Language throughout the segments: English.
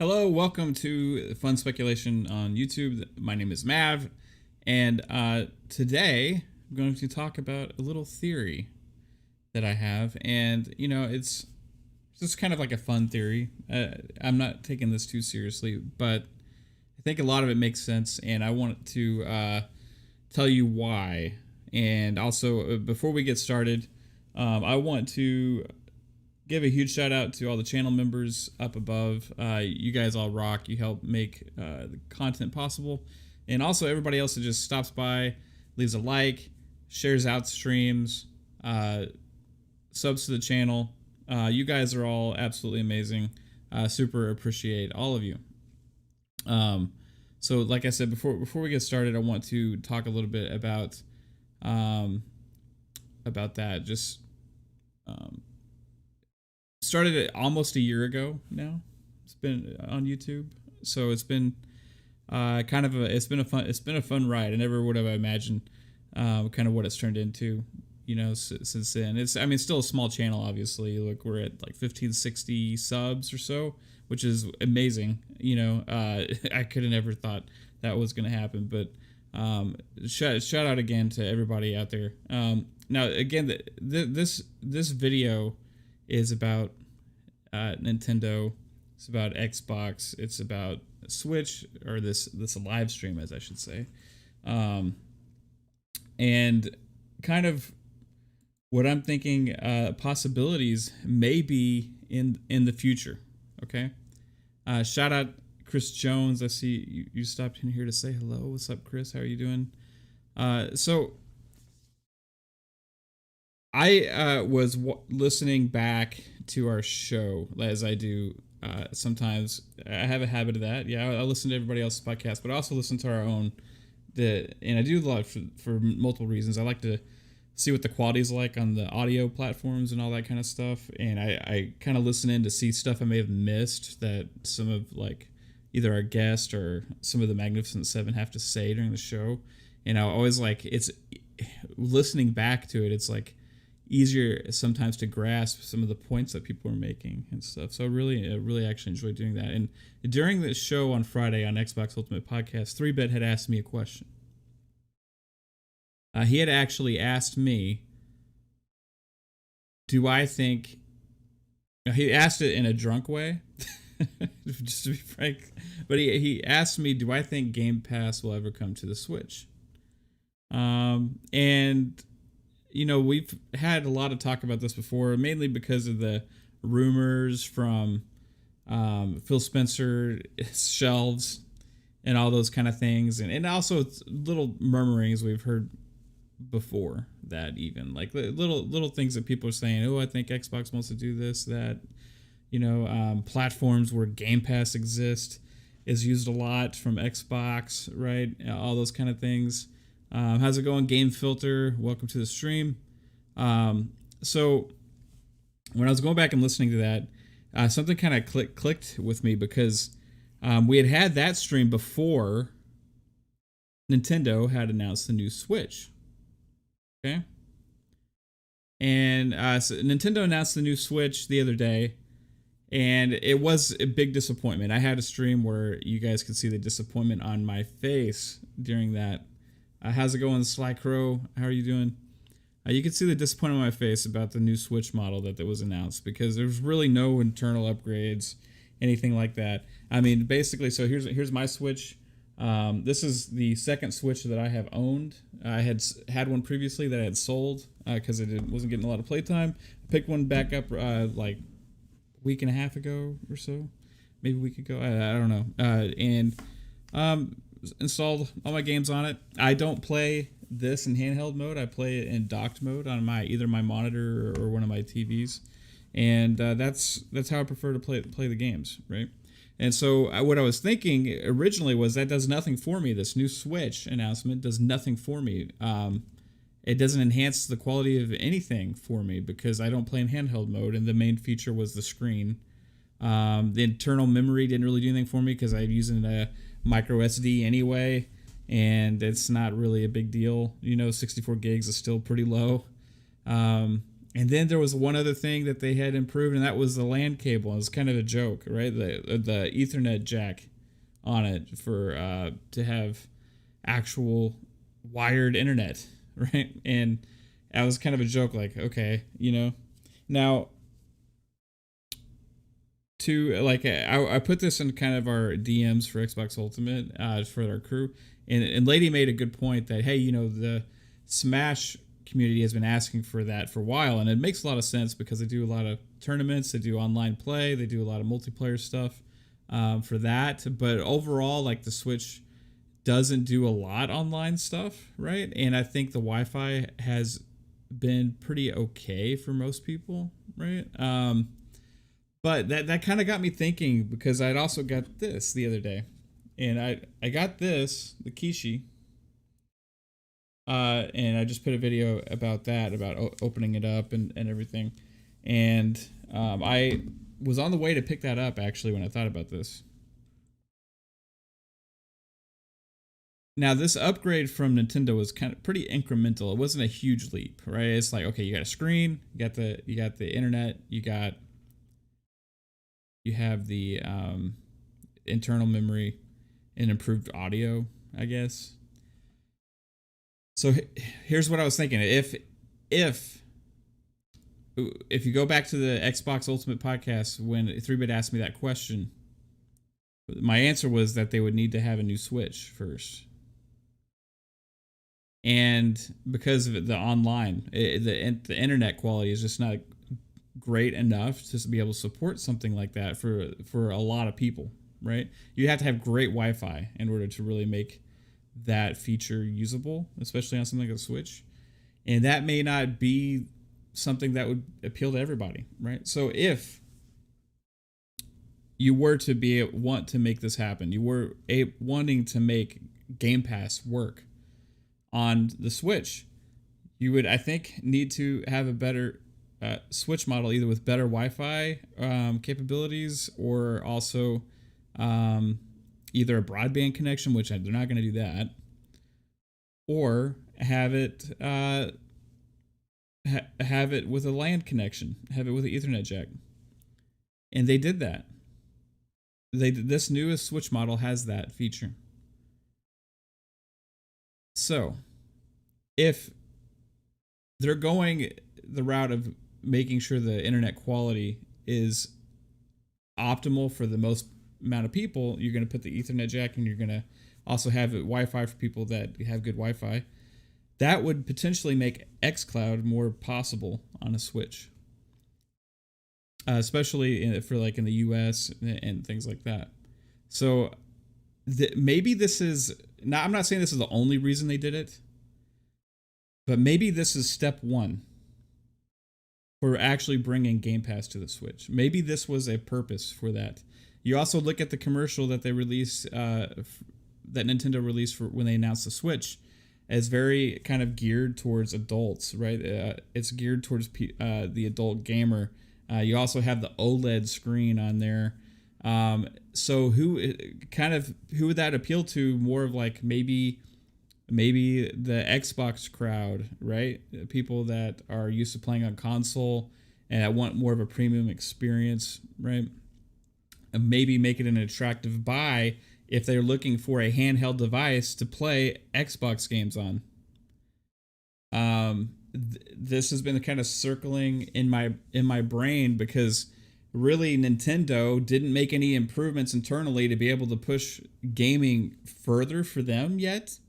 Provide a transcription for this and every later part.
Hello, welcome to Fun Speculation on YouTube. My name is Mav, and today I'm going to talk about a little theory that I have, and it's just kind of like a fun theory. I'm not taking this too seriously, but I think a lot of it makes sense, and I want to tell you why. And also, before we get started, I want to give a huge shout out to all the channel members up above. You guys all rock. You help make the content possible. And also everybody else that just stops by, leaves a like, shares out streams, subs to the channel. You guys are all absolutely amazing. Super appreciate all of you. So like I said, before we get started, I want to talk a little bit about that. Just started it almost a year ago now. It's been on YouTube, so it's been it's been a fun ride. I never would have imagined kind of what it's turned into, since then. It's still a small channel, obviously. Look, we're at like 1560 subs or so, which is amazing. I could have never thought that was going to happen, but shout out again to everybody out there. Now again, this video is about Nintendo. It's about Xbox. It's about Switch, or this live stream, as I should say. And kind of what I'm thinking possibilities may be in the future. Okay. Shout out Chris Jones. I see you stopped in here to say hello. What's up, Chris? How are you doing? So I was listening back to our show, as I do sometimes. I have a habit of that. Yeah, I listen to everybody else's podcast, but I also listen to our own. And I do a lot for multiple reasons. I like to see what the quality is like on the audio platforms and all that kind of stuff. And I kind of listen in to see stuff I may have missed that some of like either our guest or some of the Magnificent Seven have to say during the show. And I always it's listening back to it. It's like easier sometimes to grasp some of the points that people are making and stuff. So I really actually enjoy doing that. And during the show on Friday on Xbox Ultimate Podcast, 3-Bit had asked me a question. He had actually asked me, do I think... He asked it in a drunk way, just to be frank. But he asked me, do I think Game Pass will ever come to the Switch? And we've had a lot of talk about this before, mainly because of the rumors from Phil Spencer shelves and all those kind of things. And also little murmurings we've heard before that, even like little things that people are saying, oh, I think Xbox wants to do this, that, platforms where Game Pass exists is used a lot from Xbox, right? All those kind of things. How's it going, Game Filter? Welcome to the stream. So when I was going back and listening to that, something kind of clicked with me, because we had that stream before Nintendo had announced the new Switch. Okay. And so Nintendo announced the new Switch the other day, and it was a big disappointment. I had a stream where you guys could see the disappointment on my face during that. How's it going, Sly Crow? How are you doing? You can see the disappointment on my face about the new Switch model that was announced, because there's really no internal upgrades, anything like that. Basically, so here's my Switch. This is the second Switch that I have owned. I had one previously that I had sold because it wasn't getting a lot of playtime. I picked one back up like a week and a half ago or so, maybe a week ago. I don't know. And installed all my games on it. I don't play this in handheld mode. I play it in docked mode on either my monitor or one of my TVs, and that's how I prefer to play the games, right? And so what I was thinking originally was that does nothing for me. This new Switch announcement does nothing for me. It doesn't enhance the quality of anything for me, because I don't play in handheld mode, and the main feature was the screen. The internal memory didn't really do anything for me, because I'm using a micro SD anyway, and it's not really a big deal. 64 gigs is still pretty low. And then there was one other thing that they had improved, and that was the LAN cable. It was kind of a joke, right? The Ethernet jack on it for to have actual wired internet, right? And that was kind of a joke, like, okay, you know. Now, to like, I put this in kind of our DMs for Xbox Ultimate for our crew, and Lady made a good point that, hey, you know, the Smash community has been asking for that for a while, and it makes a lot of sense because they do a lot of tournaments, they do online play, they do a lot of multiplayer stuff for that. But overall, like, the Switch doesn't do a lot online stuff, right? And I think the Wi-Fi has been pretty okay for most people, right? But that kind of got me thinking, because I'd also got this the other day, and I got this, the Kishi. And I just put a video about that, about opening it up and everything. And I was on the way to pick that up, actually, when I thought about this. Now, this upgrade from Nintendo was kind of pretty incremental. It wasn't a huge leap, right? It's like, okay, you got a screen, you got the internet, you have the internal memory and improved audio, I guess. So here's what I was thinking. If you go back to the Xbox Ultimate podcast when 3-Bit asked me that question, my answer was that they would need to have a new Switch first. And because of the online, the internet quality is just not great enough to be able to support something like that for a lot of people, right? You have to have great Wi-Fi in order to really make that feature usable, especially on something like a Switch. And that may not be something that would appeal to everybody, right? So if you were to want to make this happen, you were wanting to make Game Pass work on the Switch, you would, I think, need to have a better Switch model, either with better Wi-Fi capabilities, or also either a broadband connection, which they're not going to do that, or have it have it with a LAN connection, have it with an Ethernet jack. And they did that. This newest Switch model has that feature. So, if they're going the route of making sure the internet quality is optimal for the most amount of people, you're going to put the Ethernet jack, and you're going to also have Wi-Fi for people that have good Wi-Fi. That would potentially make xCloud more possible on a Switch, especially for like in the US and things like that. So maybe this is not, I'm not saying this is the only reason they did it, but maybe this is step one for actually bringing Game Pass to the Switch. Maybe this was a purpose for that. You also look at the commercial that they released, that Nintendo released for when they announced the Switch, as very kind of geared towards adults, right? It's geared towards the adult gamer. You also have the OLED screen on there. So who would that appeal to? More of like maybe the Xbox crowd, right? People that are used to playing on console and that want more of a premium experience, right? And maybe make it an attractive buy if they're looking for a handheld device to play Xbox games on. This has been kind of circling in my brain, because really Nintendo didn't make any improvements internally to be able to push gaming further for them yet.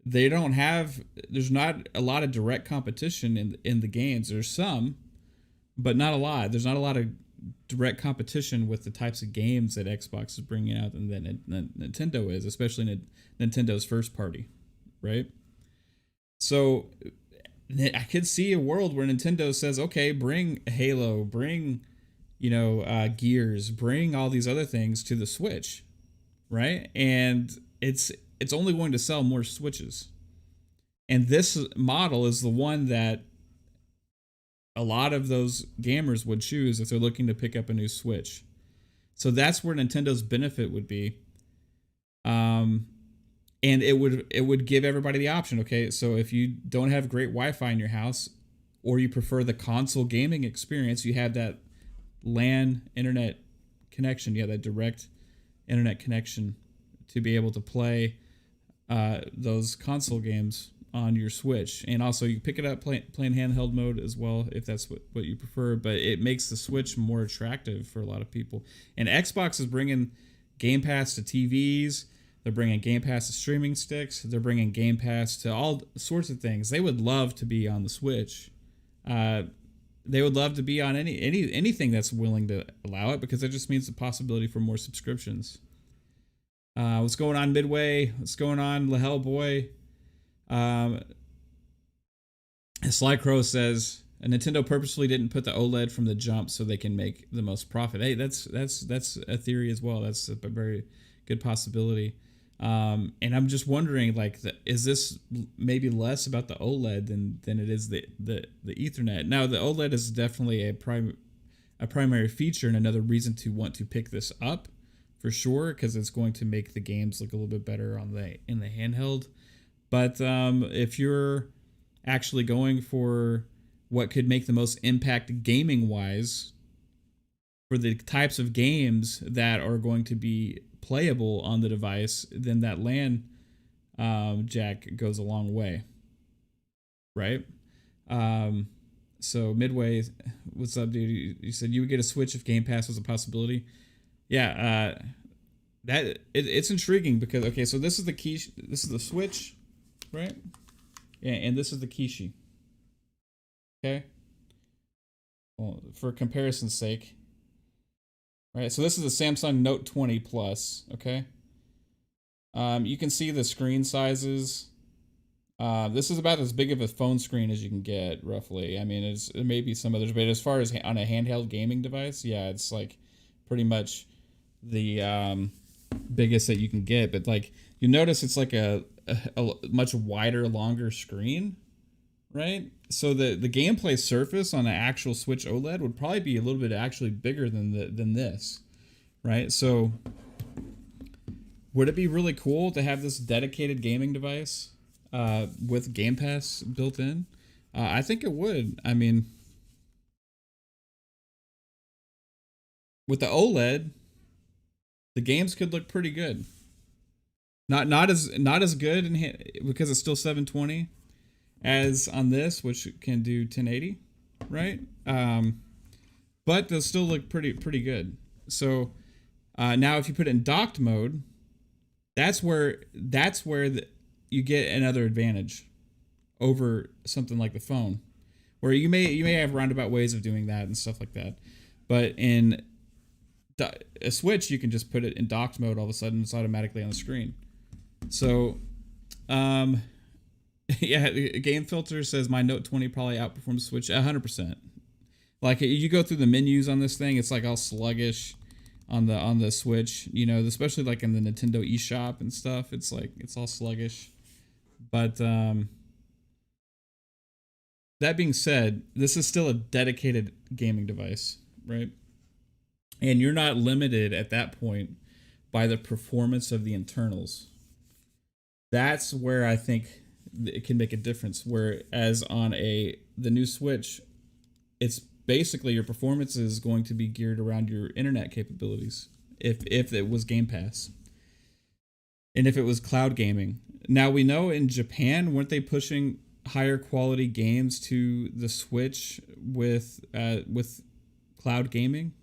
There's not a lot of direct competition in the games. There's some, but not a lot. There's not a lot of direct competition with the types of games that Xbox is bringing out and that Nintendo is, especially Nintendo's first party, right? So I could see a world where Nintendo says, okay, bring Halo, bring, Gears, bring all these other things to the Switch, right? And it's only going to sell more Switches. And this model is the one that a lot of those gamers would choose if they're looking to pick up a new Switch. So that's where Nintendo's benefit would be. And it would give everybody the option. Okay, so if you don't have great Wi-Fi in your house, or you prefer the console gaming experience, you have that LAN internet connection. You have that direct internet connection to be able to play those console games on your Switch. And also you pick it up playing handheld mode as well if that's what you prefer, but it makes the Switch more attractive for a lot of people. And Xbox is bringing Game Pass to TVs. They're bringing Game Pass to streaming sticks. They're bringing Game Pass to all sorts of things. They would love to be on the Switch. They would love to be on anything that's willing to allow it, because it just means the possibility for more subscriptions. What's going on, Midway? What's going on, Hellboy? Sly Crow says Nintendo purposely didn't put the OLED from the jump so they can make the most profit. Hey, that's a theory as well. That's a very good possibility. And I'm just wondering, like, is this maybe less about the OLED than it is the Ethernet? Now, the OLED is definitely a primary feature and another reason to want to pick this up for sure, because it's going to make the games look a little bit better in the handheld. But if you're actually going for what could make the most impact gaming-wise for the types of games that are going to be playable on the device, then that LAN jack goes a long way, right? So Midway, what's up, dude? You said you would get a Switch if Game Pass was a possibility. Yeah, it's intriguing because, okay, so this is the key. This is the Switch, right? Yeah, and this is the Kishi. Okay. Well, for comparison's sake, right? So this is the Samsung Note 20 Plus. Okay. You can see the screen sizes. This is about as big of a phone screen as you can get, roughly. I mean, it may be some others, but as far as on a handheld gaming device, yeah, it's like pretty much the biggest that you can get. But like, you notice it's like a much wider, longer screen, right? So the gameplay surface on an actual Switch OLED would probably be a little bit actually bigger than this, right? So would it be really cool to have this dedicated gaming device with Game Pass built in? I think it would. I mean, with the OLED, the games could look pretty good. Not as good because it's still 720 as on this, which can do 1080, right? But they'll still look pretty good. So now, if you put it in docked mode, that's where you get another advantage over something like the phone, where you may have roundabout ways of doing that and stuff like that. But in a Switch, you can just put it in docked mode. All of a sudden, it's automatically on the screen. So, yeah, Game Filter says my Note 20 probably outperforms Switch 100%. Like, you go through the menus on this thing, it's like all sluggish on the Switch, you know, especially like in the Nintendo eShop and stuff. It's like it's all sluggish. But that being said, this is still a dedicated gaming device, right? And you're not limited at that point by the performance of the internals. That's where I think it can make a difference. Whereas on the new Switch, it's basically your performance is going to be geared around your internet capabilities. If it was Game Pass, and if it was cloud gaming. Now we know in Japan, weren't they pushing higher quality games to the Switch with cloud gaming?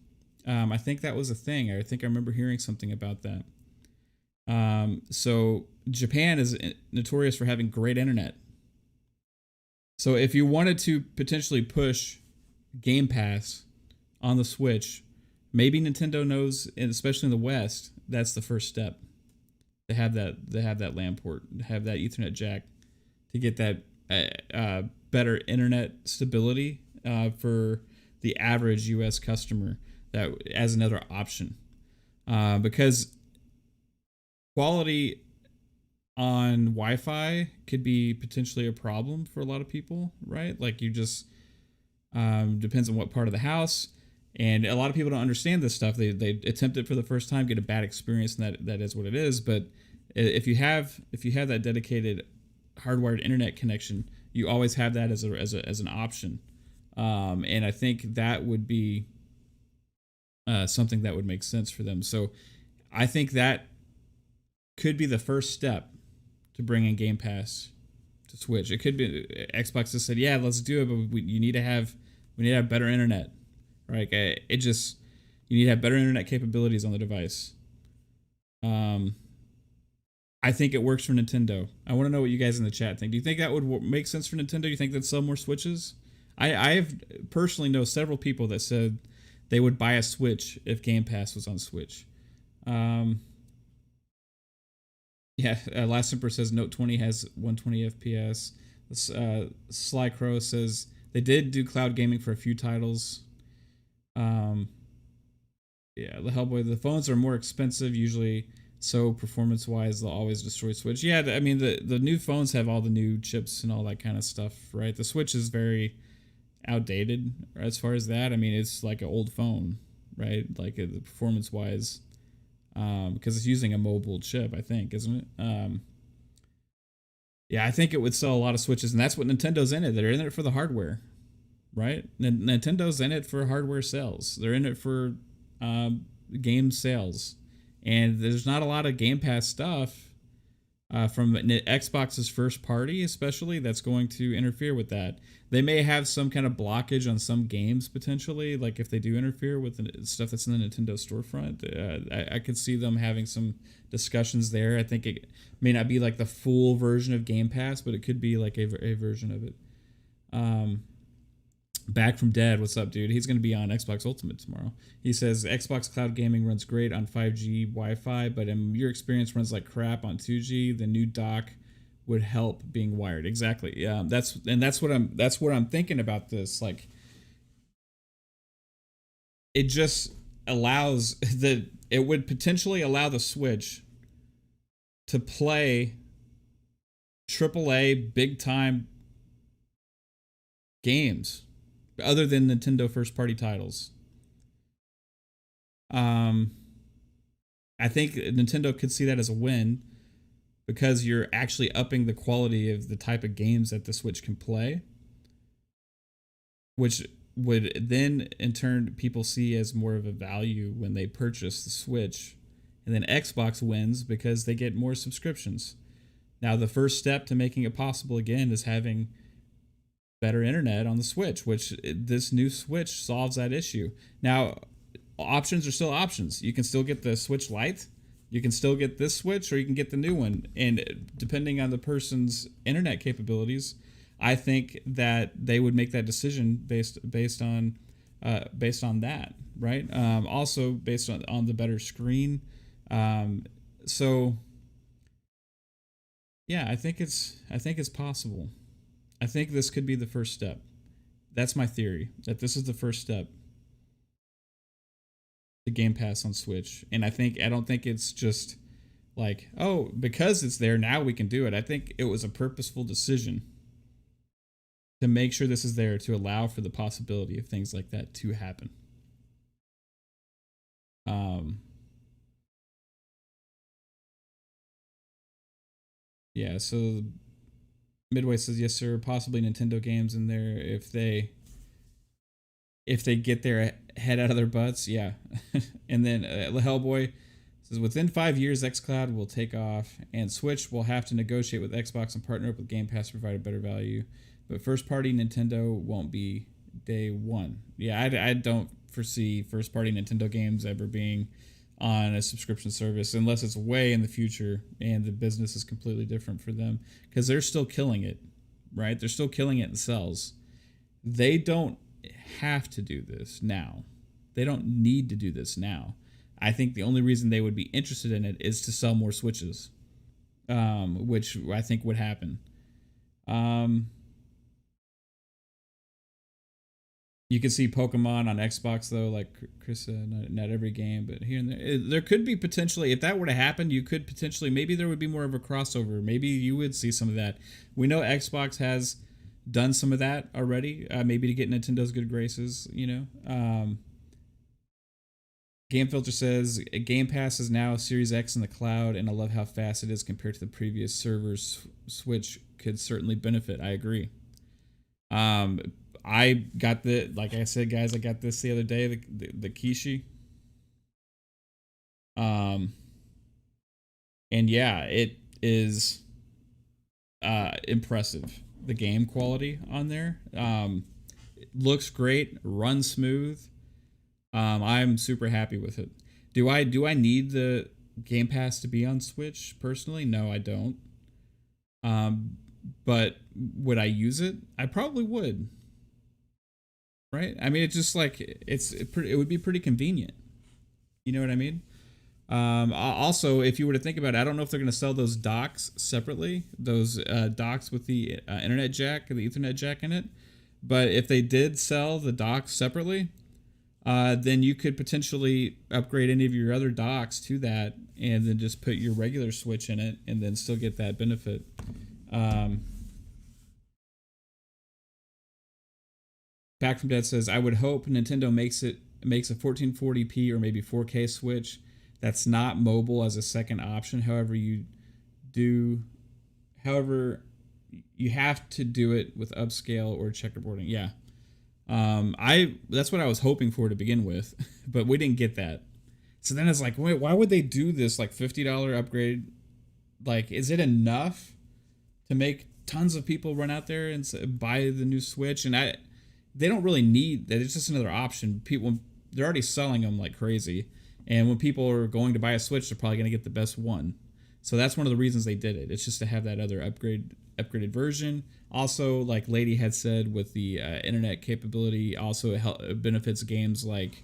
I think that was a thing. I think I remember hearing something about that. So Japan is notorious for having great internet. So if you wanted to potentially push Game Pass on the Switch, maybe Nintendo knows, and especially in the West, that's the first step. To have that LAN port, to have that Ethernet jack, to get that better internet stability for the average U.S. customer, that as another option, because quality on Wi-Fi could be potentially a problem for a lot of people, right? Like, you just depends on what part of the house, and a lot of people don't understand this stuff. They attempt it for the first time, get a bad experience, and that is what it is. But if you have that dedicated hardwired internet connection, You always have that as an option, and I think that would be something that would make sense for them. So I think that could be the first step to bringing Game Pass to Switch. It could be Xbox has said, yeah, let's do it, but we need to have better internet, right? You need to have better internet capabilities on the device. I think it works for Nintendo. I want to know what you guys in the chat think. Do you think that would make sense for Nintendo? Do you think they'd sell more Switches? I have personally know several people that said they would buy a Switch if Game Pass was on Switch. Last Emperor says Note 20 has 120 FPS. Sly Crow says they did do cloud gaming for a few titles. The Hellboy, the phones are more expensive usually, so performance-wise they'll always destroy Switch. Yeah, I mean the new phones have all the new chips and all that kind of stuff, right? The Switch is very outdated as far as that. I mean, it's like an old phone, right? Like the performance-wise, because it's using a mobile chip, I think, isn't it? I think it would sell a lot of Switches, and that's what Nintendo's in it. They're in it for the hardware, right? Nintendo's in it for hardware sales. They're in it for game sales, and there's not a lot of Game Pass stuff from Xbox's first party, especially, that's going to interfere with that. They may have some kind of blockage on some games potentially, like if they do interfere with the stuff that's in the Nintendo storefront. I could see them having some discussions there. I think it may not be like the full version of Game Pass, but it could be like a version of it. Back from Dead, what's up, dude? He's going to be on Xbox Ultimate tomorrow. He says Xbox Cloud Gaming runs great on 5G Wi-Fi, but in your experience runs like crap on 2G. The new dock would help being wired. Exactly. Yeah, that's what I'm thinking about this. Like, it just allows it would potentially allow the Switch to play AAA big time games other than Nintendo first party titles. I think Nintendo could see that as a win, because you're actually upping the quality of the type of games that the Switch can play, which would then in turn people see as more of a value when they purchase the Switch. And then Xbox wins because they get more subscriptions. Now the first step to making it possible again is having better internet on the Switch, which this new Switch solves that issue. Now, options are still options. You can still get the Switch Lite, you can still get this Switch, or you can get the new one. And depending on the person's internet capabilities, I think that they would make that decision based on that, right? Also based on the better screen. So yeah, I think it's possible. I think this could be the first step. That's my theory, that this is the first step to Game Pass on Switch. And I don't think it's just like, oh, because it's there, now we can do it. I think it was a purposeful decision to make sure this is there to allow for the possibility of things like that to happen. So Midway says, yes, sir, possibly Nintendo games in there if they get their head out of their butts. Yeah. And then Hellboy says, within 5 years, xCloud will take off and Switch will have to negotiate with Xbox and partner up with Game Pass to provide a better value. But first party Nintendo won't be day one. Yeah, I don't foresee first party Nintendo games ever being on a subscription service unless it's way in the future and the business is completely different for them, because they're still killing it, right? They're still killing it in sales. They don't have to do this now. They don't need to do this now. I think the only reason they would be interested in it is to sell more Switches, which I think would happen. You can see Pokemon on Xbox, though, like Chris said, not every game, but here and there. There could be potentially, if that were to happen, you could potentially, maybe there would be more of a crossover. Maybe you would see some of that. We know Xbox has done some of that already, maybe to get Nintendo's good graces, you know. Game Filter says, Game Pass is now Series X in the cloud, and I love how fast it is compared to the previous servers. Switch could certainly benefit. I agree. I got like I said, guys, I got this the other day, the Kishi. And yeah, it is impressive. The game quality on there, it looks great, runs smooth. I'm super happy with it. Do I need the Game Pass to be on Switch personally? No, I don't. But would I use it? I probably would. Right? I mean, it's just like it would be pretty convenient. You know what I mean? Also, if you were to think about it, I don't know if they're going to sell those docks separately, those docks with the internet jack, the Ethernet jack in it. But if they did sell the docks separately, then you could potentially upgrade any of your other docks to that, and then just put your regular Switch in it, and then still get that benefit. Back from Dead says, I would hope Nintendo makes a 1440p or maybe 4K Switch that's not mobile as a second option. However, you have to do it with upscale or checkerboarding. Yeah. That's what I was hoping for to begin with, but we didn't get that. So then it's like, wait, why would they do this like $50 upgrade? Like, is it enough to make tons of people run out there and buy the new Switch? And they don't really need that. It's just another option. People, they're already selling them like crazy. And when people are going to buy a Switch, they're probably going to get the best one. So that's one of the reasons they did it. It's just to have that other upgraded version. Also, like Lady had said, with the internet capability, also it benefits games like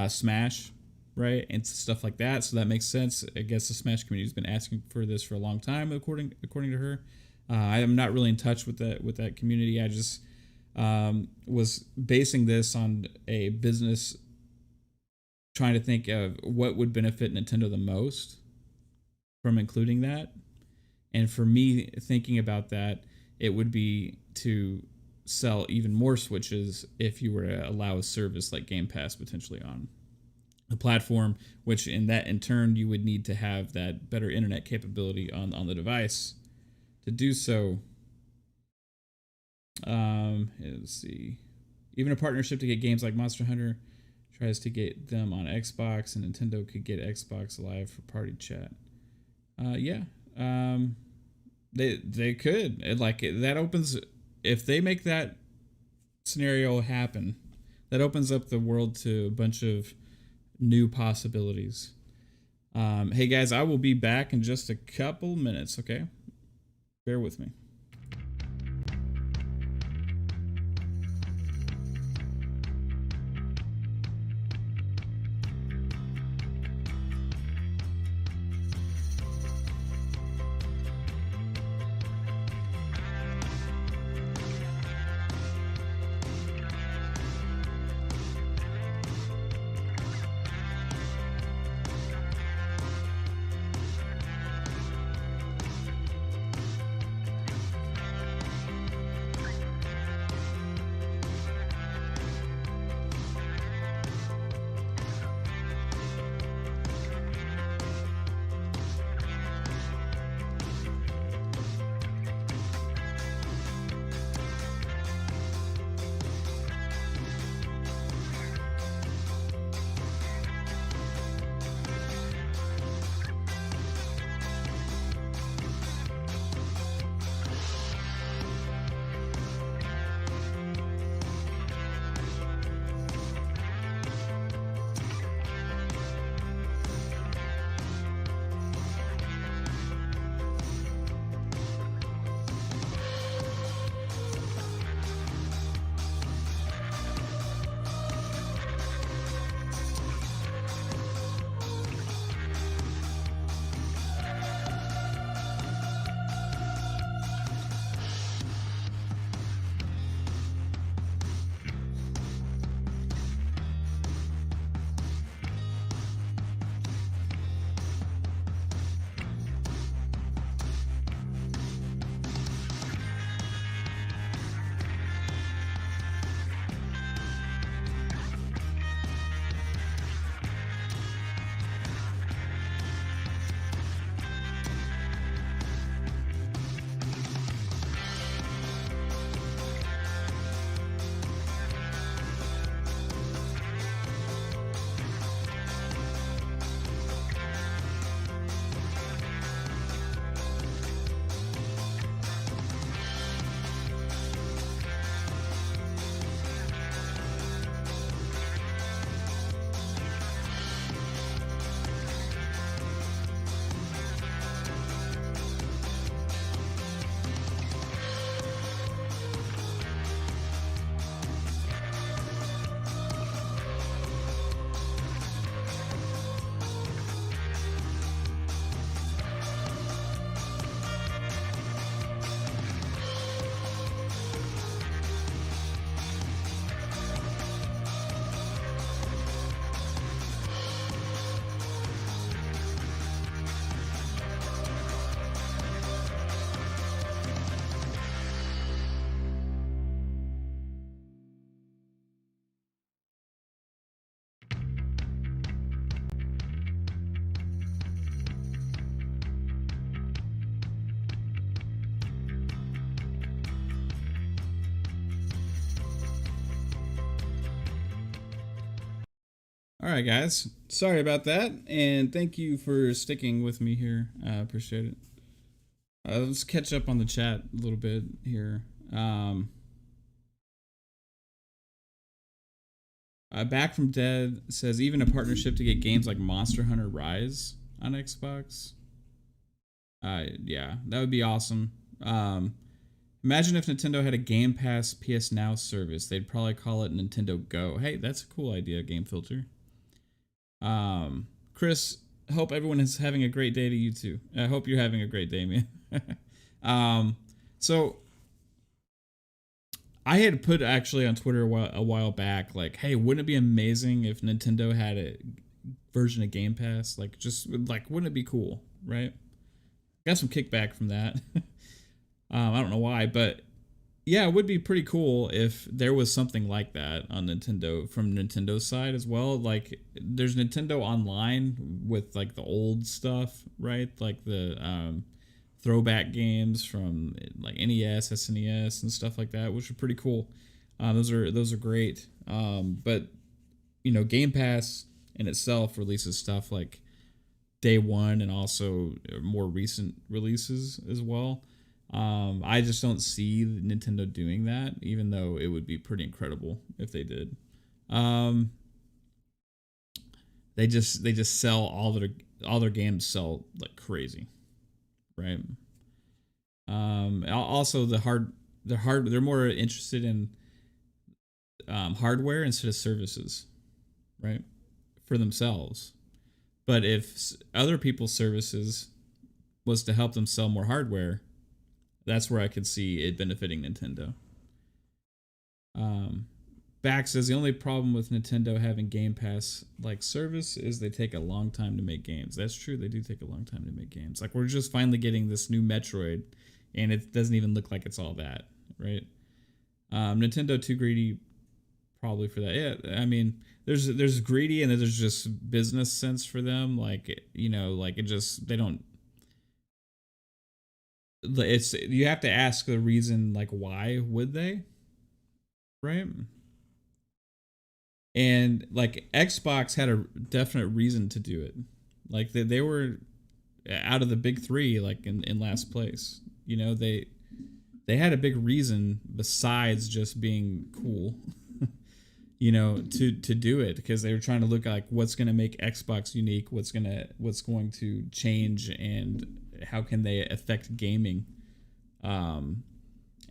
Smash, right, and stuff like that. So that makes sense. I guess the Smash community has been asking for this for a long time, according to her. I am not really in touch with that community. I just was basing this on a business, trying to think of what would benefit Nintendo the most from including that. And for me, thinking about that, it would be to sell even more Switches if you were to allow a service like Game Pass potentially on the platform, which in turn you would need to have that better internet capability on the device to do so. Let's see. Even a partnership to get games like Monster Hunter tries to get them on Xbox, and Nintendo could get Xbox Live for party chat. Yeah. They could. That opens, if they make that scenario happen, that opens up the world to a bunch of new possibilities. Hey guys, I will be back in just a couple minutes, okay? Bear with me. right, guys. Sorry about that, and thank you for sticking with me here. I appreciate it. Let's catch up on the chat a little bit here. Back from Dead says even a partnership to get games like Monster Hunter Rise on Xbox. Yeah, that would be awesome. Imagine if Nintendo had a Game Pass PS Now service. They'd probably call it Nintendo Go. Hey, that's a cool idea, Game Filter. Chris, hope everyone is having a great day to you too. I hope you're having a great day, man. So I had put actually on Twitter a while back, like, hey, wouldn't it be amazing if Nintendo had a version of Game Pass? Like, just like, wouldn't it be cool, right? Got some kickback from that. I don't know why, but yeah, it would be pretty cool if there was something like that on Nintendo, from Nintendo's side as well. Like, there's Nintendo Online with like the old stuff, right? Like the throwback games from like NES, SNES, and stuff like that, which are pretty cool. Those are great. But you know, Game Pass in itself releases stuff like day one and also more recent releases as well. I just don't see Nintendo doing that, even though it would be pretty incredible if they did. They just sell all their games sell like crazy, right? Also they're more interested in hardware instead of services, right? For themselves. But if other people's services was to help them sell more hardware, that's where I could see it benefiting Nintendo. Back says the only problem with Nintendo having Game Pass like service is they take a long time to make games. That's true. They do take a long time to make games. Like, we're just finally getting this new Metroid, and it doesn't even look like it's all that, right? Nintendo too greedy probably for that. Yeah, I mean, there's greedy, and then there's just business sense for them. Like, you know, like it just, they don't. It's, you have to ask the reason, like, why would they, right? And like Xbox had a definite reason to do it. Like they were out of the big three, like in last place. You know, they had a big reason besides just being cool. You know, to do it, because they were trying to look like what's going to make Xbox unique, what's going to change, and how can they affect gaming. And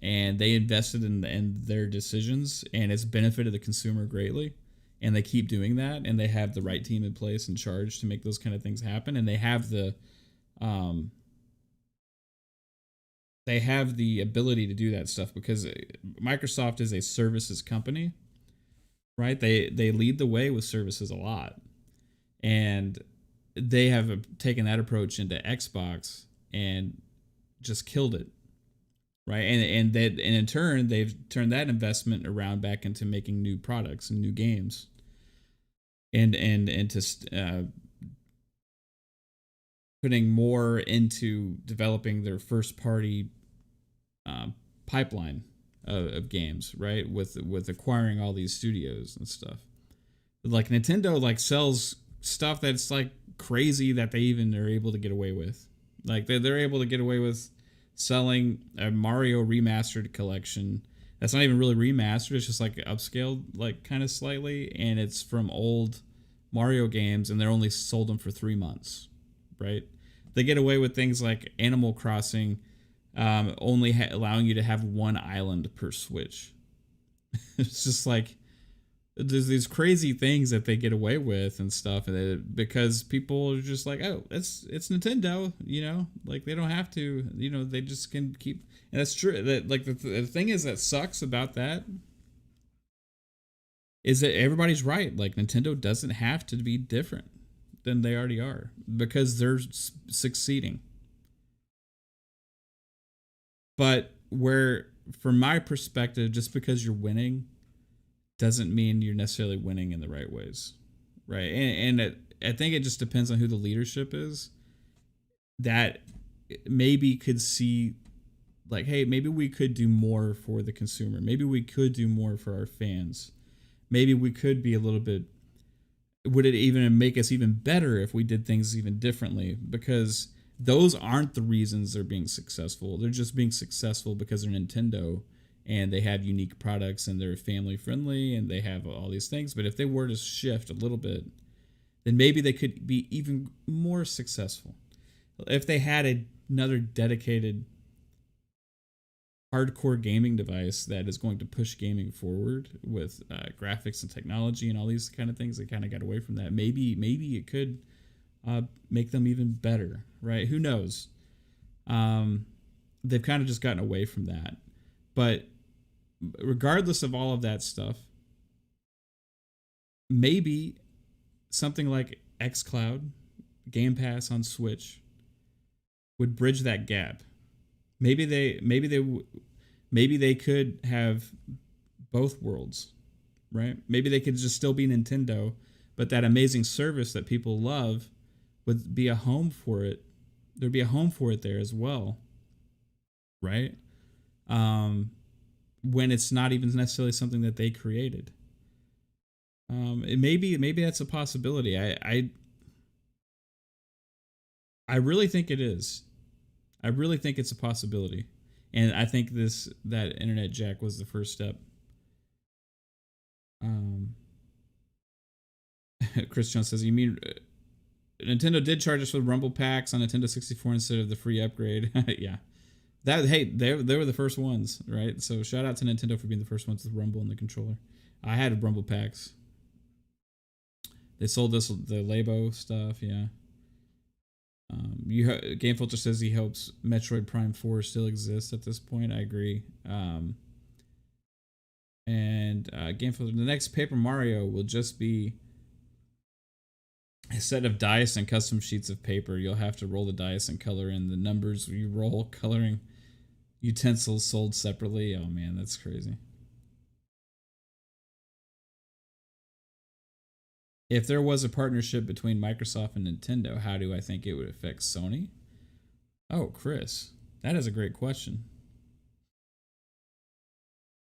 they invested in their decisions, and it's benefited the consumer greatly. And they keep doing that, and they have the right team in place in charge to make those kind of things happen. And they have the ability to do that stuff because Microsoft is a services company, right? They lead the way with services a lot, and they have taken that approach into Xbox and just killed it, right? And in turn they've turned that investment around back into making new products and new games, and to putting more into developing their first party pipeline of games, right? With acquiring all these studios and stuff. Like Nintendo like sells stuff that's like crazy that they even are able to get away with. Like they're able to get away with selling a Mario remastered collection that's not even really remastered, it's just like upscaled, like kind of slightly, and it's from old Mario games, and they're only sold them for 3 months, right? They get away with things like Animal Crossing only allowing you to have one island per Switch. It's just like there's these crazy things that they get away with and stuff, and because people are just like, oh, it's Nintendo, you know, like they don't have to, you know, they just can keep. And that's true. That like the thing is that sucks about that is that everybody's right. Like Nintendo doesn't have to be different than they already are because they're succeeding. But where, from my perspective, just because you're winning doesn't mean you're necessarily winning in the right ways, right? And I think it just depends on who the leadership is. That maybe could see, like, hey, maybe we could do more for the consumer. Maybe we could do more for our fans. Maybe we could be a little bit. would it even make us even better if we did things even differently? Because those aren't the reasons they're being successful. They're just being successful because they're Nintendo and they have unique products and they're family friendly and they have all these things. But if they were to shift a little bit, then maybe they could be even more successful. If they had another dedicated hardcore gaming device that is going to push gaming forward with graphics and technology and all these kind of things, they kind of got away from that. Maybe it could make them even better, right? Who knows? They've kind of just gotten away from that. But regardless of all of that stuff, maybe something like xCloud, Game Pass on Switch would bridge that gap. Maybe they could have both worlds, right? Maybe they could just still be Nintendo, but that amazing service that people love would be a home for it. There'd be a home for it there as well, right? When it's not even necessarily something that they created. Maybe that's a possibility. I really think it is. I really think it's a possibility. And I think that internet jack was the first step. Chris Jones says, you mean Nintendo did charge us for Rumble packs on Nintendo 64 instead of the free upgrade? Yeah. They were the first ones, right? So shout out to Nintendo for being the first ones with Rumble and the controller. I had Rumble packs. They sold us the Labo stuff, yeah. Game Filter says he hopes Metroid Prime 4 still exists at this point. I agree. And Game Filter, the next Paper Mario will just be a set of dice and custom sheets of paper. You'll have to roll the dice and color in the numbers you roll, coloring utensils sold separately. Oh man, that's crazy. If there was a partnership between Microsoft and Nintendo, how do I think it would affect Sony? Oh, Chris, that is a great question.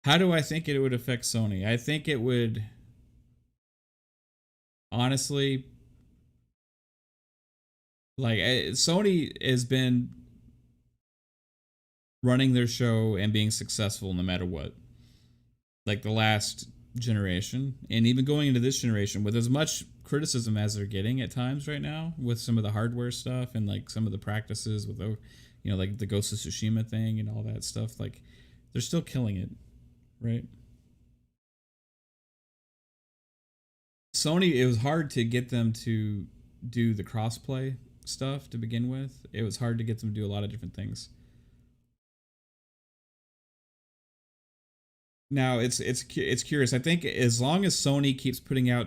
How do I think it would affect Sony? I think it would, honestly, like, Sony has been running their show and being successful no matter what. Like the last generation, and even going into this generation, with as much criticism as they're getting at times right now with some of the hardware stuff and like some of the practices with, you know, like the Ghost of Tsushima thing and all that stuff, like they're still killing it, right? Sony, it was hard to get them to do the crossplay stuff to begin with. It was hard to get them to do a lot of different things. Now it's curious. I think as long as Sony keeps putting out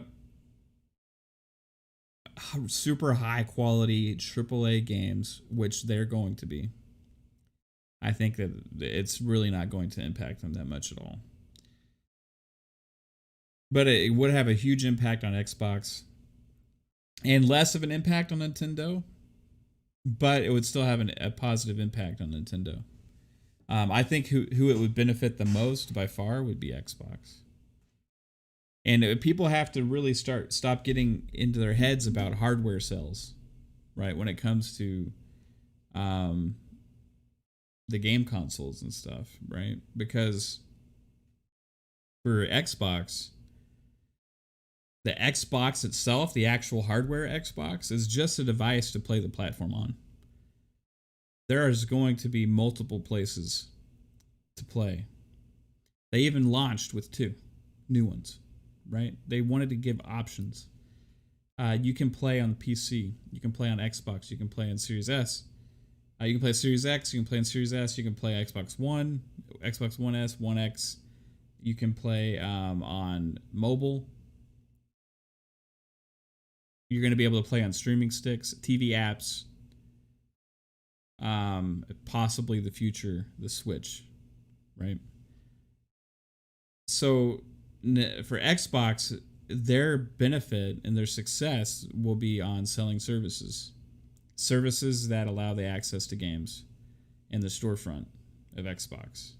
super high quality AAA games, which they're going to be, I think that it's really not going to impact them that much at all. But it would have a huge impact on Xbox and less of an impact on Nintendo, but it would still have a positive impact on Nintendo. I think who it would benefit the most by far would be Xbox. And people have to really stop getting into their heads about hardware sales, right? When it comes to the game consoles and stuff, right? Because for Xbox, the Xbox itself, the actual hardware Xbox, is just a device to play the platform on. There is going to be multiple places to play. They even launched with 2 new ones, right? They wanted to give options. You can play on the PC. You can play on Xbox. You can play on Series S. You can play Series X. You can play on Series S. You can play Xbox One, Xbox One S, One X. You can play on mobile. You're going to be able to play on streaming sticks, TV apps, possibly the future, the Switch, right? So for Xbox, their benefit and their success will be on selling services that allow the access to games in the storefront of Xbox.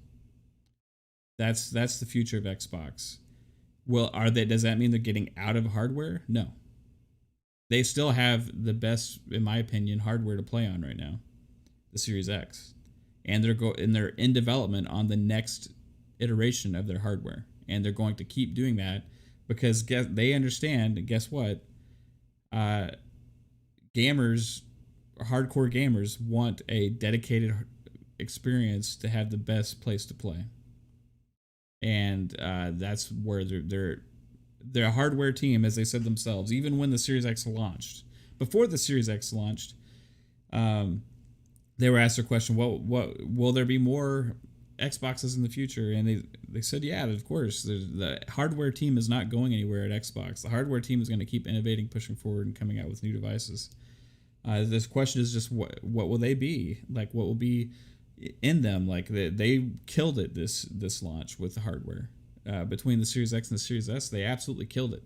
That's the future of Xbox. Well, does that mean they're getting out of hardware? No. they still have the best, in my opinion, hardware to play on right now, the Series X, and they're in development on the next iteration of their hardware, and they're going to keep doing that because they understand. And guess what? Gamers, hardcore gamers, want a dedicated experience to have the best place to play, and that's where they're a hardware team, as they said themselves. Even when the Series X launched, before the Series X launched, they were asked a question: what will there be more Xboxes in the future? And they said, yeah, of course. The hardware team is not going anywhere at Xbox. The hardware team is going to keep innovating, pushing forward, and coming out with new devices. This question is just what will they be? Like, what will be in them? Like, they killed it this launch with the hardware. Between the Series X and the Series S, they absolutely killed it.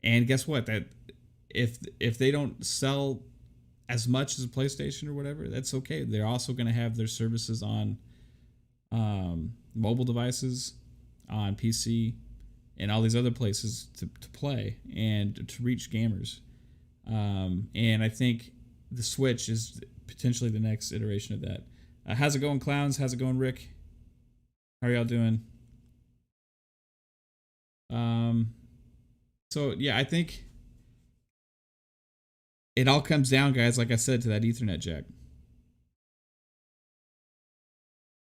And guess what? That if they don't sell as much as a PlayStation or whatever, that's okay. They're also going to have their services on mobile devices, on PC, and all these other places to play and to reach gamers. And I think the Switch is potentially the next iteration of that. How's it going, clowns? How's it going, Rick? How are y'all doing? So yeah, I think it all comes down, guys, like I said, to that Ethernet jack.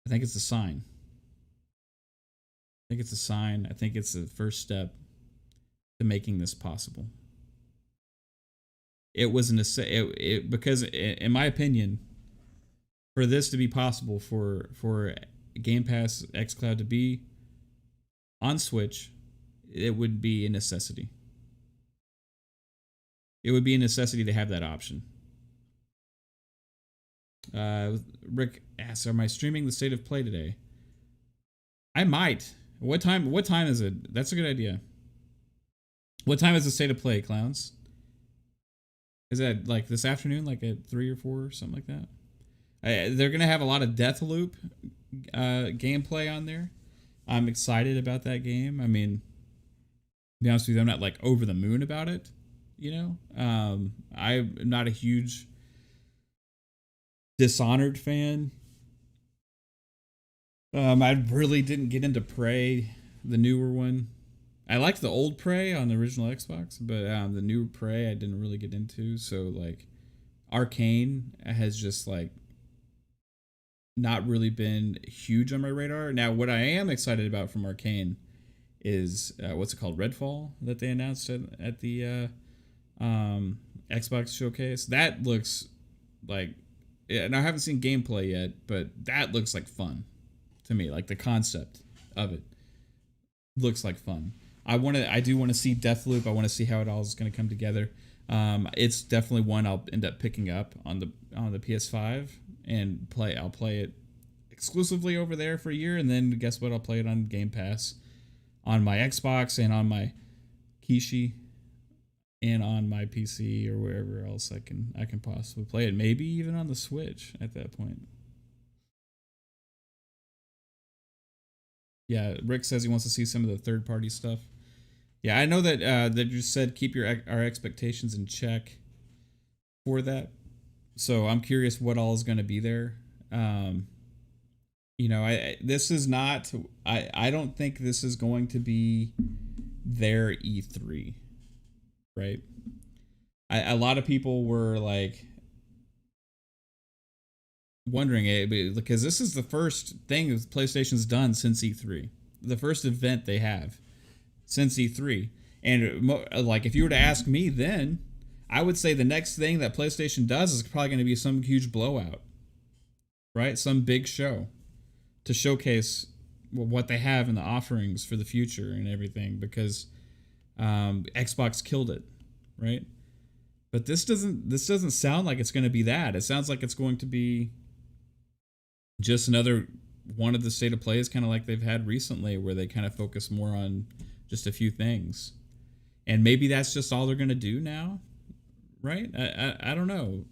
I think it's a sign. I think it's a sign. I think it's the first step to making this possible. It was because in my opinion, for this to be possible, for Game Pass xCloud to be on Switch, it would be a necessity. It would be a necessity to have that option. Rick asks, "Am I streaming the State of Play today?" I might. What time is it? That's a good idea. What time is the State of Play, clowns? Is that like this afternoon, like at 3 or 4 or something like that? They're gonna have a lot of Deathloop gameplay on there. I'm excited about that game. I mean, to be honest with you, I'm not like over the moon about it. You know, I'm not a huge Dishonored fan. I really didn't get into Prey, the newer one. I liked the old Prey on the original Xbox, but the new Prey I didn't really get into. So like, Arcane has just like not really been huge on my radar. Now, what I am excited about from Arcane is what's it called, Redfall, that they announced at the Xbox showcase. That looks like, and I haven't seen gameplay yet, but that looks like fun to me. Like the concept of it looks like fun. I do want to see Deathloop. I want to see how it all is going to come together. It's definitely one I'll end up picking up on the PS5 and play. I'll play it exclusively over there for a year, and then guess what? I'll play it on Game Pass on my Xbox and on my Kishi and on my PC or wherever else I can possibly play it. Maybe even on the Switch at that point. Yeah, Rick says he wants to see some of the third-party stuff. Yeah, I know that that you said keep our expectations in check for that. So I'm curious what all is going to be there. You know, this is not. I don't think this is going to be their E3, right? A lot of people were like wondering it because this is the first thing that PlayStation's done since E3, the first event they have since E3. And like, if you were to ask me, then I would say the next thing that PlayStation does is probably going to be some huge blowout, right? Some big show to showcase what they have in the offerings for the future and everything, because Xbox killed it, right? But this doesn't sound like it's going to be that. It sounds like it's going to be just another one of the state of plays, kind of like they've had recently, where they kind of focus more on just a few things. And maybe that's just all they're going to do now, right? I don't know.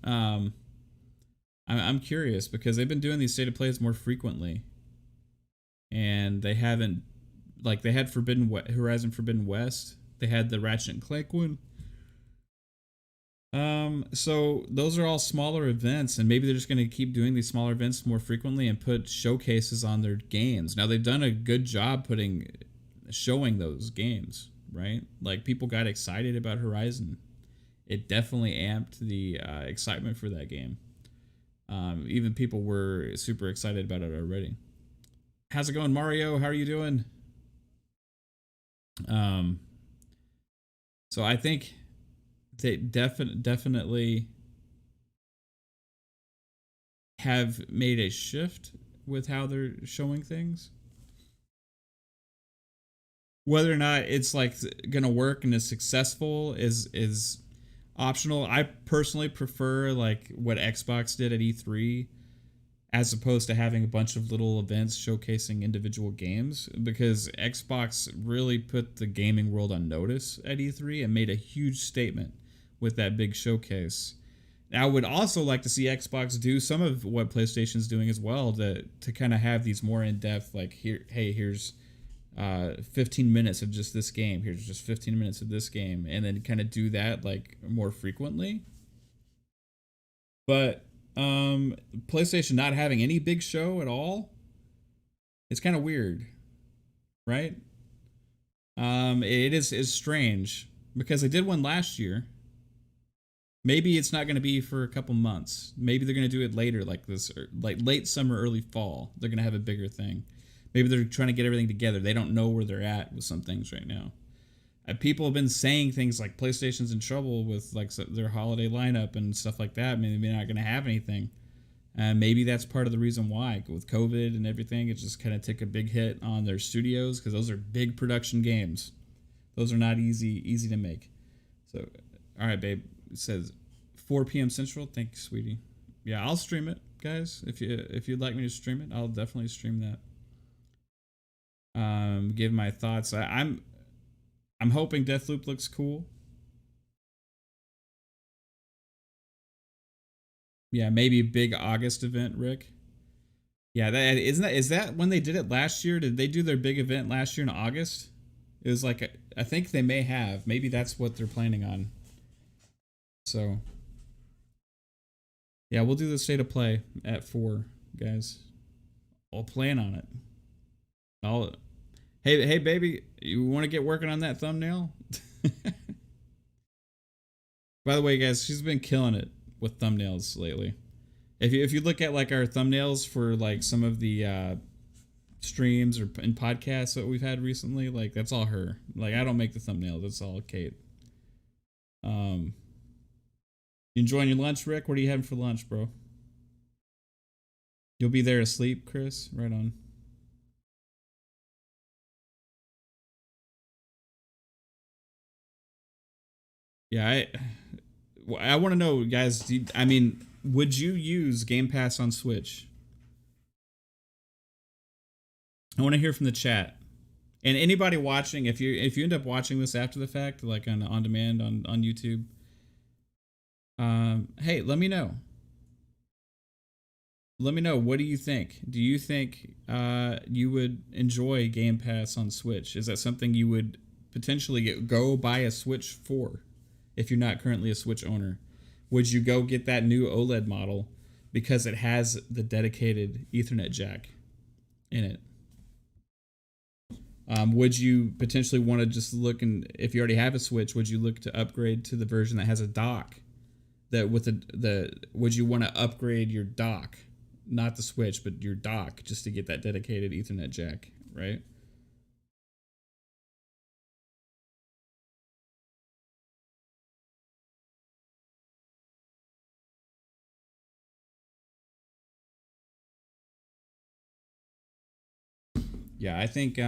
I'm curious because they've been doing these state of plays more frequently. And they haven't, like, they had Horizon Forbidden West. They had the Ratchet and Clank one. So those are all smaller events, and maybe they're just going to keep doing these smaller events more frequently and put showcases on their games. Now they've done a good job showing those games, right? Like people got excited about Horizon. It definitely amped the excitement for that game. Even people were super excited about it already. How's it going, Mario? How are you doing? So I think they definitely have made a shift with how they're showing things. Whether or not it's like gonna work and is successful is optional. I personally prefer like what Xbox did at E3 as opposed to having a bunch of little events showcasing individual games, because Xbox really put the gaming world on notice at E3 and made a huge statement with that big showcase. I would also like to see Xbox do some of what PlayStation's doing as well, to kind of have these more in-depth, like, here's 15 minutes of just this game, here's just 15 minutes of this game, and then kind of do that like more frequently. But PlayStation not having any big show at all, it's kind of weird, right? It is strange because they did one last year. Maybe it's not going to be for a couple months. Maybe they're going to do it later, like this, like late summer, early fall. They're going to have a bigger thing. Maybe they're trying to get everything together. They don't know where they're at with some things right now. People have been saying things like PlayStation's in trouble with like their holiday lineup and stuff like that. Maybe they're not going to have anything. Maybe that's part of the reason why, with COVID and everything, it just kind of took a big hit on their studios, because those are big production games. Those are not easy to make. So, all right, babe. It says 4 p.m. Central. Thank you, sweetie. Yeah, I'll stream it, guys. If you'd like me to stream it, I'll definitely stream that. Give my thoughts. I'm hoping Deathloop looks cool. Yeah, maybe a big August event, Rick. Yeah, is that when they did it last year? Did they do their big event last year in August? It was like I think they may have. Maybe that's what they're planning on. So, yeah, we'll do the state of play at 4, guys. I'll plan on it. Hey, baby, you want to get working on that thumbnail? By the way, guys, she's been killing it with thumbnails lately. If you look at like our thumbnails for like some of the streams or in podcasts that we've had recently, like that's all her. Like I don't make the thumbnails. That's all Kate. You enjoying your lunch, Rick? What are you having for lunch, bro? You'll be there asleep, Chris? Right on. Yeah, I want to know, guys. Would you use Game Pass on Switch? I want to hear from the chat. And anybody watching, if you end up watching this after the fact, like on demand on YouTube, hey, let me know. Let me know. What do you think? Do you think you would enjoy Game Pass on Switch? Is that something you would potentially go buy a Switch for if you're not currently a Switch owner? Would you go get that new OLED model because it has the dedicated Ethernet jack in it? Would you potentially want to just look, and if you already have a Switch, would you look to upgrade to the version that has a dock? That with would you want to upgrade your dock, not the Switch, but your dock, just to get that dedicated Ethernet jack, right? Yeah, I think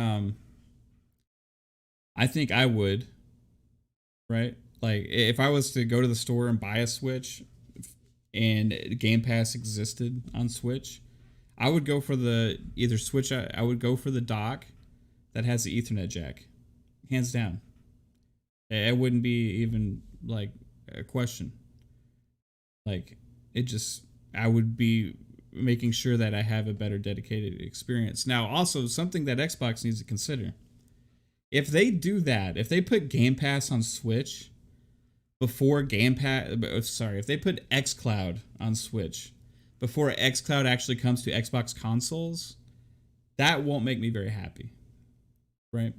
I would, right? Like if I was to go to the store and buy a Switch and Game Pass existed on Switch, I would go for the either Switch. I would go for the dock that has the Ethernet jack, hands down. It wouldn't be even like a question. Like it just, I would be making sure that I have a better dedicated experience. Now, also something that Xbox needs to consider. If they do that, if they put Game Pass on Switch, before Game Pass, sorry, if they put xCloud on Switch before xCloud actually comes to Xbox consoles, that won't make me very happy, right?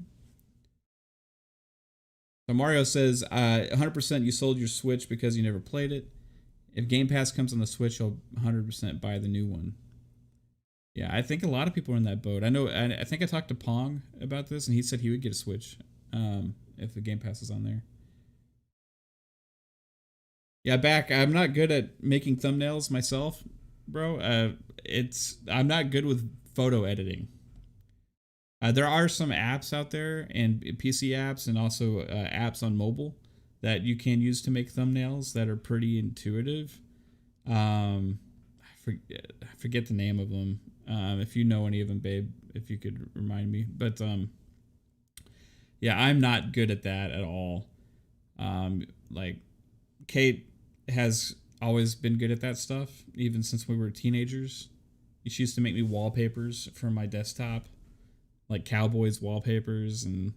So Mario says, 100% you sold your Switch because you never played it. If Game Pass comes on the Switch, you'll 100% buy the new one. Yeah, I think a lot of people are in that boat. I think I talked to Pong about this, and he said he would get a Switch if the Game Pass is on there. Yeah, I'm not good at making thumbnails myself, bro. I'm not good with photo editing. There are some apps out there, and PC apps, and also apps on mobile that you can use to make thumbnails that are pretty intuitive. I forget the name of them. If you know any of them, babe, if you could remind me. But yeah, I'm not good at that at all. Like Kate has always been good at that stuff, even since we were teenagers. She used to make me wallpapers for my desktop, like Cowboys wallpapers and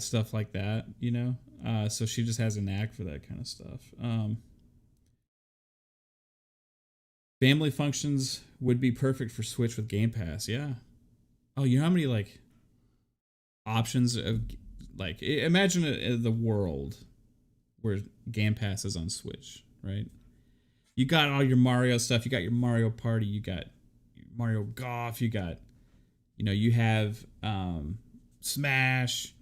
stuff like that, you know? So she just has a knack for that kind of stuff. Family functions would be perfect for Switch with Game Pass, yeah. Oh, you know how many, like, options of, like, imagine the world where Game Pass is on Switch, right? You got all your Mario stuff. You got your Mario Party. You got Mario Golf. You got, you know, you have Smash.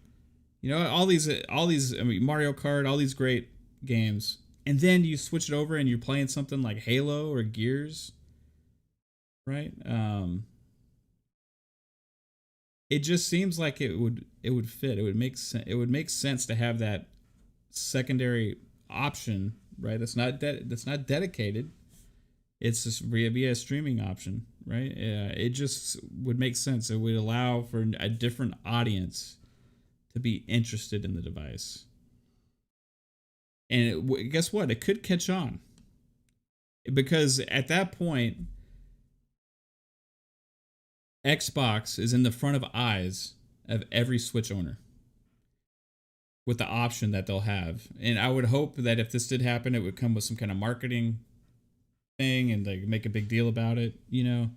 You know, all these. I mean, Mario Kart. All these great games, and then you switch it over and you're playing something like Halo or Gears, right? It just seems like it would fit. It would make sense. It would make sense to have that secondary option, right? That's not dedicated. It's just via a streaming option, right? It just would make sense. It would allow for a different audience to be interested in the device. And guess what? It could catch on, because at that point, Xbox is in the front of eyes of every Switch owner with the option that they'll have. And I would hope that if this did happen, it would come with some kind of marketing thing and like make a big deal about it, you know.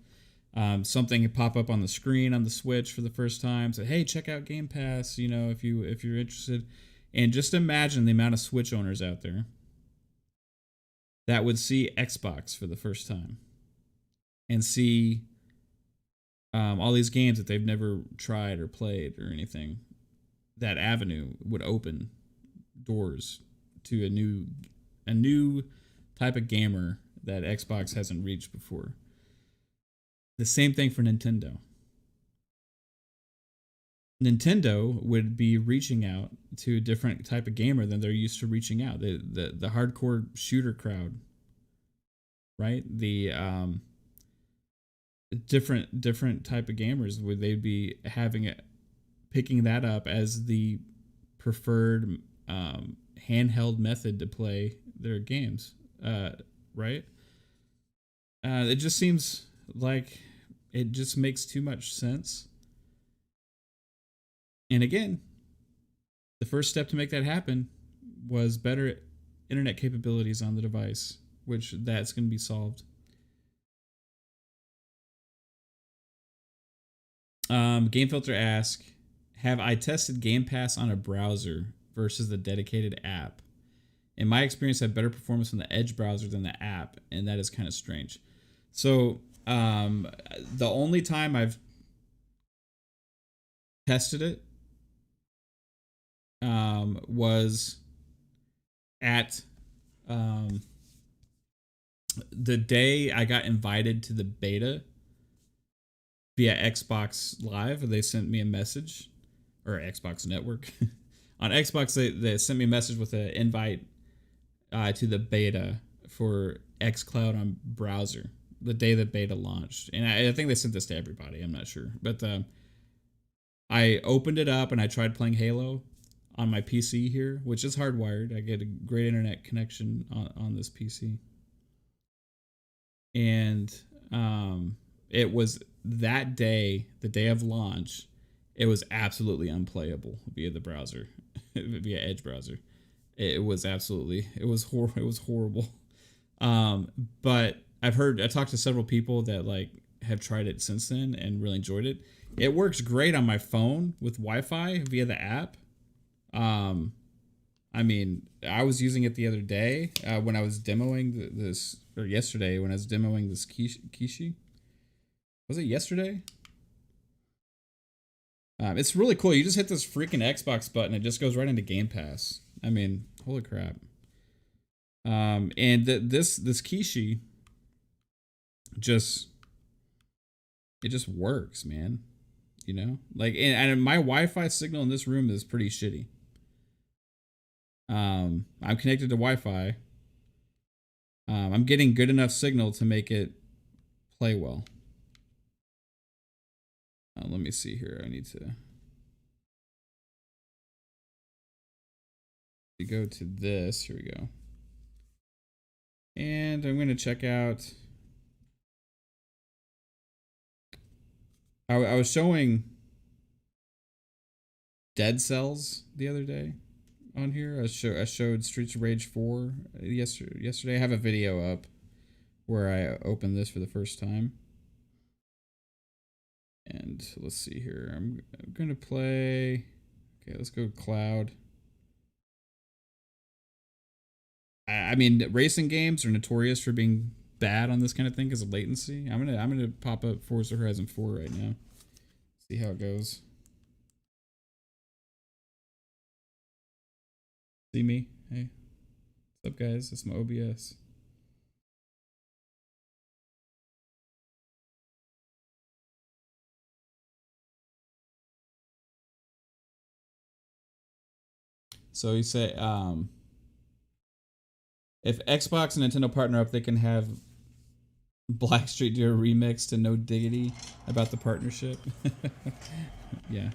Something could pop up on the screen on the Switch for the first time. Say, hey, check out Game Pass, you know, if you're interested. And just imagine the amount of Switch owners out there that would see Xbox for the first time and see all these games that they've never tried or played or anything. That avenue would open doors to a new type of gamer that Xbox hasn't reached before. The same thing for Nintendo. Nintendo would be reaching out to a different type of gamer than they're used to reaching out. The hardcore shooter crowd, right? The different type of gamers would they be having it, picking that up as the preferred handheld method to play their games, right? It just seems like it just makes too much sense. And again, the first step to make that happen was better internet capabilities on the device, which that's going to be solved. Game Filter asks, have I tested Game Pass on a browser versus the dedicated app? In my experience, I have better performance from the Edge browser than the app, and that is kind of strange. So, the only time I've tested it was at the day I got invited to the beta via Xbox Live. They sent me a message, or Xbox Network. On Xbox, they sent me a message with an invite to the beta for xCloud on browser the day the beta launched. And I think they sent this to everybody. I'm not sure. But I opened it up and I tried playing Halo on my PC here, which is hardwired. I get a great internet connection on this PC. And it was that day, the day of launch, it was absolutely unplayable via the browser, via Edge browser. It was absolutely, it was horrible. But I talked to several people that like have tried it since then and really enjoyed it. It works great on my phone with Wi-Fi via the app. I mean, I was using it the other day when I was demoing this, or yesterday when I was demoing this Kishi. Was it yesterday? It's really cool. You just hit this freaking Xbox button. It just goes right into Game Pass. I mean, holy crap. And this Kishi just, it just works, man. You know, like, and my Wi-Fi signal in this room is pretty shitty. I'm connected to Wi-Fi. I'm getting good enough signal to make it play well. Let me see here. I need to go to this. Here we go. And I'm going to check out. I was showing Dead Cells the other day on here. I showed Streets of Rage 4 yesterday. I have a video up where I opened this for the first time. And let's see here. I'm going to play. Okay, let's go Cloud. I mean, racing games are notorious for being bad on this kind of thing because of latency. I'm gonna pop up Forza Horizon 4 right now. See how it goes. See me? Hey. What's up, guys? It's my OBS. So you say, if Xbox and Nintendo partner up, they can have Blackstreet do a remix to No Diggity about the partnership. Yeah.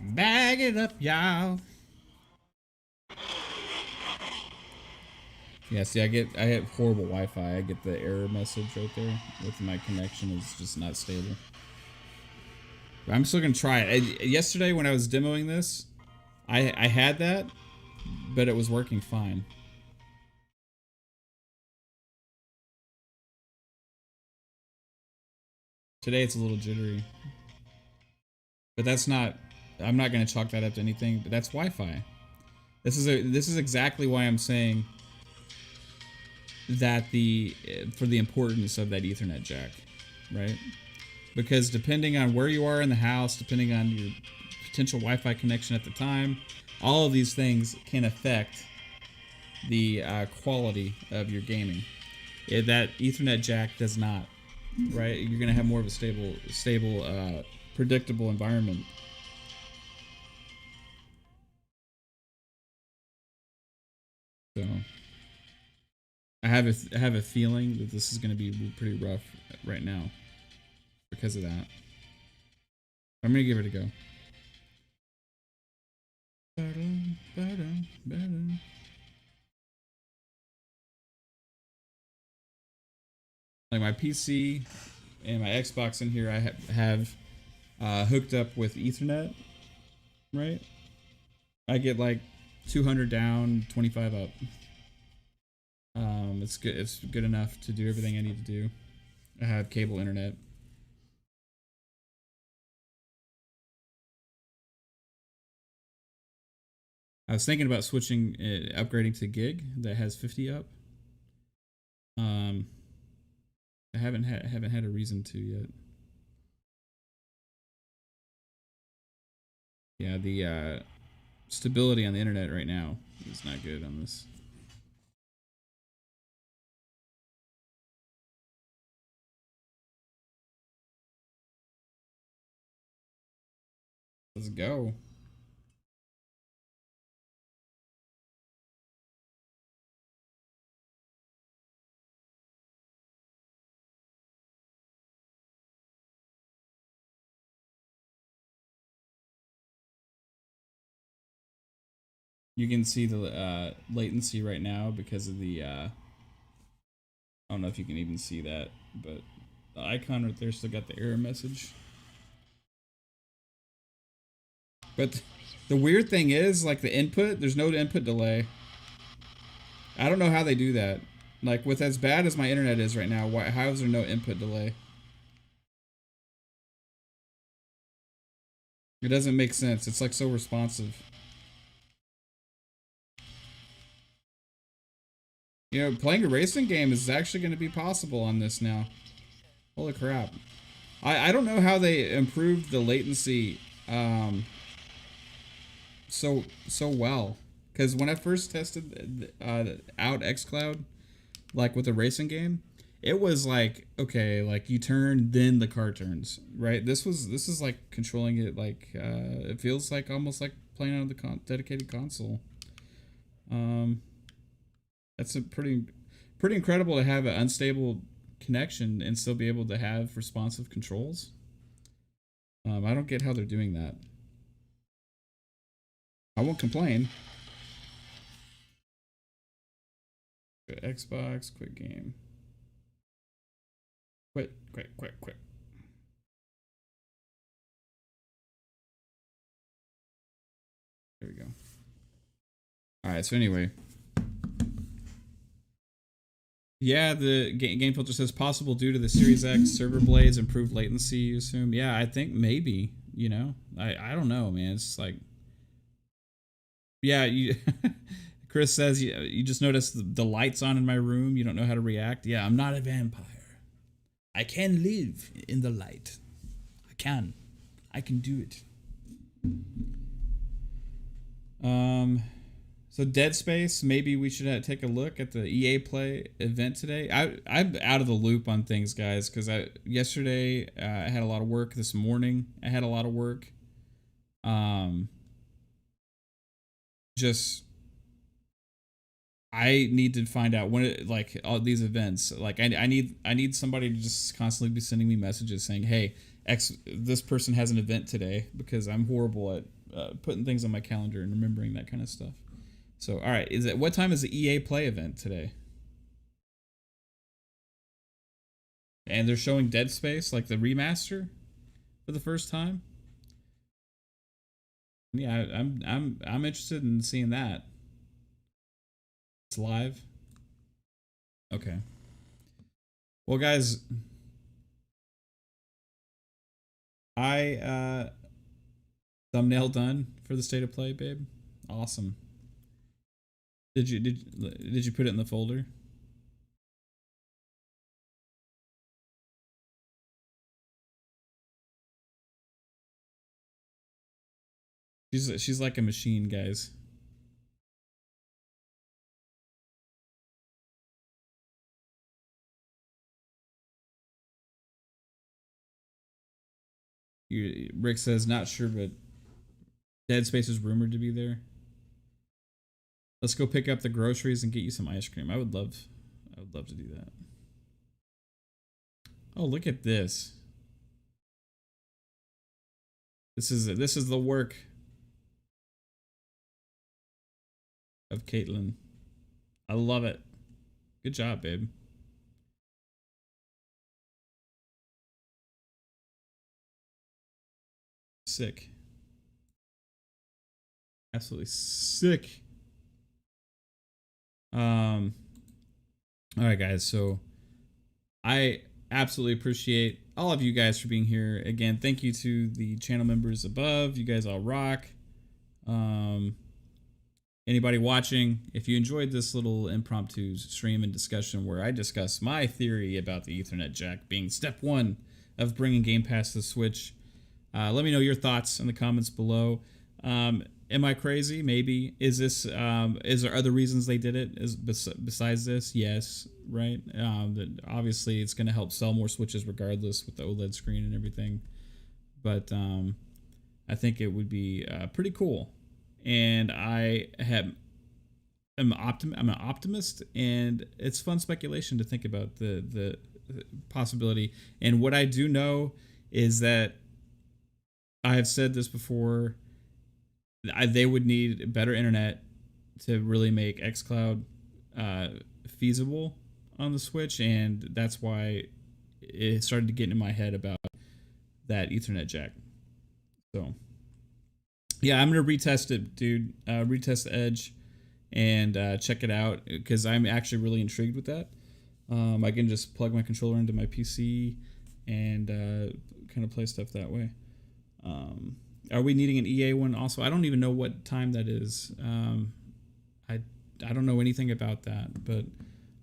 Bag it up, y'all. Yeah, see, I have horrible Wi-Fi. I get the error message right there with my connection is just not stable. But I'm still gonna try it. Yesterday when I was demoing this, I had that, but it was working fine. Today it's a little jittery. But that's not, I'm not going to chalk that up to anything, but that's Wi-Fi. This is exactly why I'm saying that for the importance of that Ethernet jack, right? Because depending on where you are in the house, depending on your potential Wi-Fi connection at the time, all of these things can affect the quality of your gaming. That Ethernet jack does not, right? You're going to have more of a stable, predictable environment. So I have a feeling that this is going to be pretty rough right now because of that. I'm going to give it a go. Like my PC and my Xbox in here, I have hooked up with Ethernet, right? I get like 200 down, 25 up. It's good. It's good enough to do everything I need to do. I have cable internet. I was thinking about switching, upgrading to gig that has 50 up. I haven't had a reason to yet. Yeah, the stability on the internet right now is not good on this. Let's go. You can see the latency right now because of the I don't know if you can even see that, but the icon right there still got the error message. But The weird thing is, like, the input, there's no input delay. I don't know how they do that. Like, with as bad as my internet is right now, how is there no input delay? It doesn't make sense. It's, like, so responsive. You know, playing a racing game is actually going to be possible on this now. Holy crap. I don't know how they improved the latency so well. Because when I first tested out xCloud, like with a racing game, it was like, okay, like you turn, then the car turns, right? This is like controlling it like, it feels like almost like playing on the dedicated console. That's a pretty incredible to have an unstable connection and still be able to have responsive controls. I don't get how they're doing that. I won't complain. Xbox, quit game. Quit. There we go. Alright, so anyway. Yeah, the game filter says possible due to the Series X server blades, improved latency, you assume. Yeah, I think maybe, you know. I don't know, man. It's like, yeah, you Chris says you just noticed the lights on in my room. You don't know how to react. Yeah, I'm not a vampire. I can live in the light. I can do it. So Dead Space, maybe we should take a look at the EA Play event today. I'm out of the loop on things, guys, because yesterday I had a lot of work. This morning I had a lot of work. Just I need to find out when like all these events. Like I need somebody to just constantly be sending me messages saying, "Hey, this person has an event today," because I'm horrible at putting things on my calendar and remembering that kind of stuff. So, all right, what time is the EA Play event today? And they're showing Dead Space, like the remaster, for the first time. Yeah, I'm interested in seeing that. It's live. Okay. Well, guys, I thumbnail done for the state of play, babe. Awesome. Did you put it in the folder? She's like a machine, guys. Rick says not sure, but Dead Space is rumored to be there. Let's go pick up the groceries and get you some ice cream. I would love to do that. Oh, look at this. This is the work of Kaitlin. I love it. Good job, babe. Sick. Absolutely sick. All right, guys. So I absolutely appreciate all of you guys for being here. Again, thank you to the channel members above. You guys all rock. Anybody watching, if you enjoyed this little impromptu stream and discussion where I discuss my theory about the Ethernet jack being step one of bringing Game Pass to the Switch, let me know your thoughts in the comments below. Am I crazy? Maybe. Is there other reasons they did it besides this? Yes, right. Obviously, it's going to help sell more Switches regardless with the OLED screen and everything. But I think it would be pretty cool. And I'm an optimist, and it's fun speculation to think about the possibility. And what I do know is that I have said this before. They would need better internet to really make xCloud feasible on the Switch, and that's why it started to get in my head about that Ethernet jack. So Yeah, I'm gonna retest it, dude. Retest Edge and check it out because I'm actually really intrigued with that. I can just plug my controller into my PC and kind of play stuff that way. Are we needing an EA one also? I don't even know what time that is. I don't know anything about that, but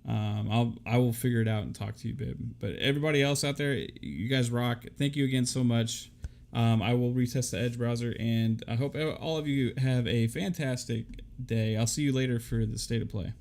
I will figure it out and talk to you, babe. But everybody else out there, you guys rock. Thank you again so much. I will retest the Edge browser, and I hope all of you have a fantastic day. I'll see you later for the State of Play.